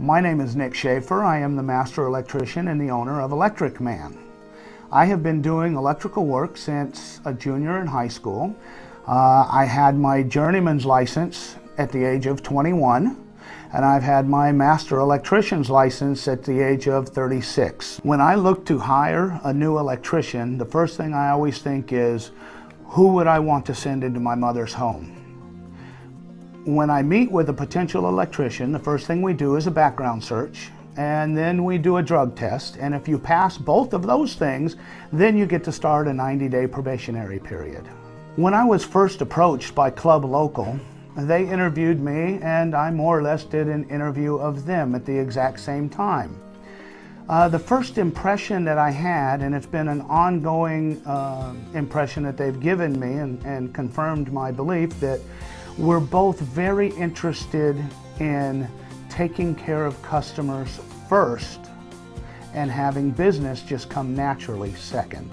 My name is Nick Schaefer. I am the master electrician and the owner of Electric Man. I have been doing electrical work since a junior in high school. I had my journeyman's license at the age of 21, and I've had my master electrician's license at the age of 36. When I look to hire a new electrician, the first thing I always think is, who would I want to send into my mother's home? When I meet with a potential electrician, the first thing we do is a background search, and then we do a drug test. And if you pass both of those things, then you get to start a 90-day probationary period. When I was first approached by Club Local, they interviewed me, and I more or less did an interview of them at the exact same time. The first impression that I had, and it's been an ongoing impression that they've given me and confirmed my belief, that we're both very interested in taking care of customers first and having business just come naturally second.